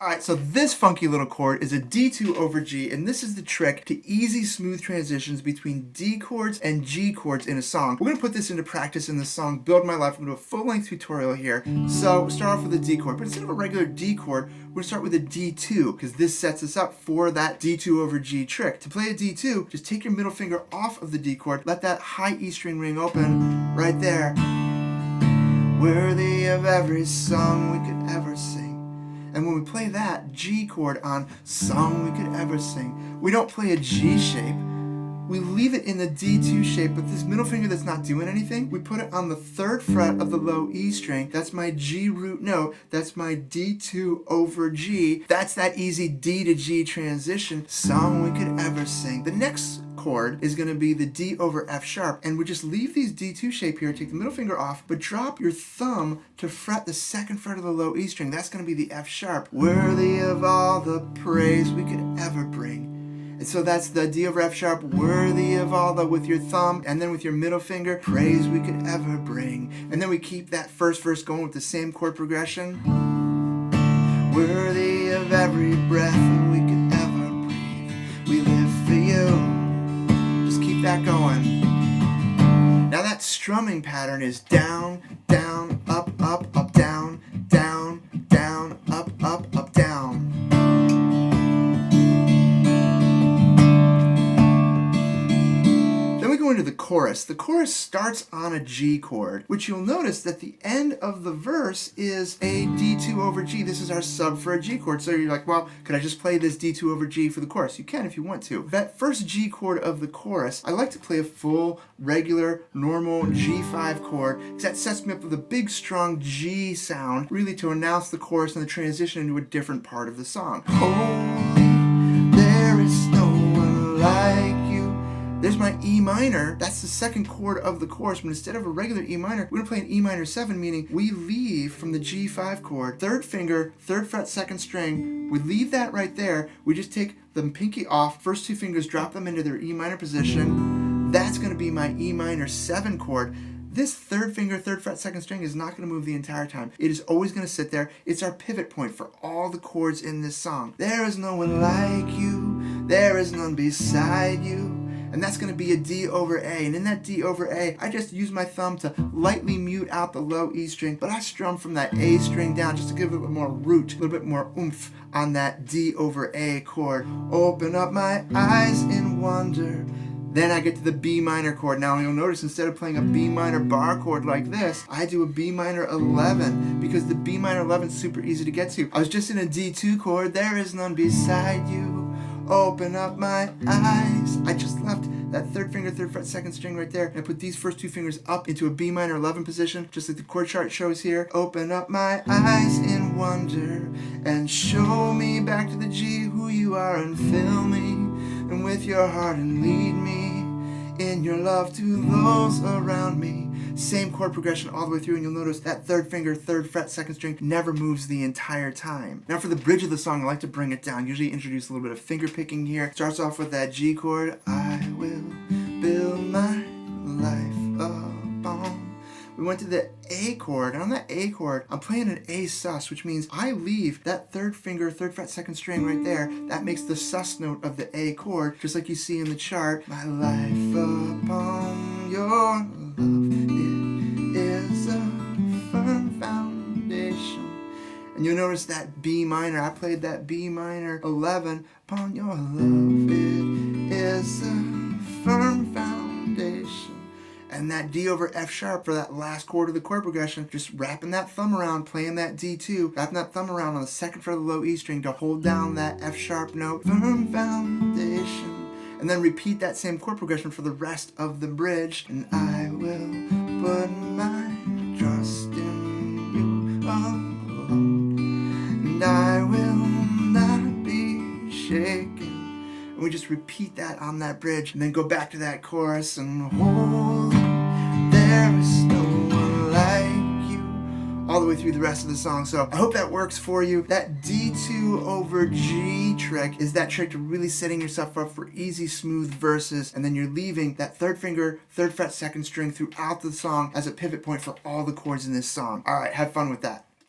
Alright, so this funky little chord is a D2 over G, and this is the trick to easy, smooth transitions between D chords and G chords in a song. We're going to put this into practice in the song Build My Life. I'm going to do a full-length tutorial here. So we'll start off with a D chord, but instead of a regular D chord, we're going to start with a D2, because this sets us up for that D2 over G trick. To play a D2, just take your middle finger off of the D chord, let that high E string ring open right there. Worthy of every song we could ever sing. And when we play that G chord on Song We Could Ever Sing, we don't play a G shape. We leave it in the D2 shape, but this middle finger that's not doing anything, we put it on the 3rd fret of the low E string. That's my G root note. That's my D2 over G. That's that easy D to G transition. Song We Could Ever Sing. The next chord is going to be the D over F sharp, and we just leave these D2 shape here, take the middle finger off, but drop your thumb to fret the 2nd fret of the low E string. That's going to be the F sharp. Worthy of all the praise we could ever bring. And so that's the D over F sharp, worthy of all the, with your thumb, and then with your middle finger, praise we could ever bring. And then we keep that first verse going with the same chord progression. Worthy of every breath we could ever breathe. We live for you. Just keep that going. Now that strumming pattern is down, down, up, up, up, down, down, down, up, up, up, down. Into the chorus. The chorus starts on a G chord, which you'll notice that the end of the verse is a D2 over G. This is our sub for a G chord. So you're like, well, could I just play this D2 over G for the chorus? You can if you want to. That first G chord of the chorus, I like to play a full, regular, normal G5 chord, because that sets me up with a big, strong G sound, really to announce the chorus and the transition into a different part of the song. Holy, there is no one like you. There's my E minor. That's the 2nd chord of the chorus, but instead of a regular E minor, we're going to play an E minor 7, meaning we leave from the G5 chord, 3rd finger, 3rd fret, 2nd string. We leave that right there. We just take the pinky off, first 2 fingers, drop them into their E minor position. That's going to be my E minor 7 chord. This 3rd finger, 3rd fret, 2nd string is not going to move the entire time. It is always going to sit there. It's our pivot point for all the chords in this song. There is no one like you. There is none beside you. And that's going to be a D over A. And in that D over A, I just use my thumb to lightly mute out the low E string, but I strum from that A string down just to give it a little bit more root, a little bit more oomph on that D over A chord. Open up my eyes in wonder. Then I get to the B minor chord. Now you'll notice instead of playing a B minor bar chord like this, I do a B minor 11, because the B minor 11 is super easy to get to. I was just in a D2 chord. There is none beside you. Open up my eyes. I just left that 3rd finger, 3rd fret, 2nd string right there, and I put these first 2 fingers up into a B minor 11 position, just like the chord chart shows here. Open up my eyes in wonder and show me back to the G who you are, and fill me and with your heart and lead me in your love to those around me. Same chord progression all the way through, and you'll notice that 3rd finger, 3rd fret, 2nd string never moves the entire time. Now for the bridge of the song, I like to bring it down. Usually introduce a little bit of finger picking here. Starts off with that G chord. I will build my life upon. We went to the A chord, and on that A chord, I'm playing an A sus, which means I leave that 3rd finger, 3rd fret, 2nd string right there. That makes the sus note of the A chord, just like you see in the chart. My life upon your love, it is a firm foundation. And you'll notice that B minor, I played that B minor 11. Upon your love, it is a firm foundation. And that D over F sharp for that last chord of the chord progression, just wrapping that thumb around, playing that D2, wrapping that thumb around on the 2nd fret of the low E string to hold down that F sharp note, firm foundation. And then repeat that same chord progression for the rest of the bridge. And I will put my trust in you alone, and I will not be shaken. And we just repeat that on that bridge, and then go back to that chorus and hold. There is no one like you, all the way through the rest of the song. So I hope that works for you. That D2 over G trick is that trick to really setting yourself up for easy, smooth verses, and then you're leaving that 3rd finger, 3rd fret, 2nd string throughout the song as a pivot point for all the chords in this song. All right, have fun with that.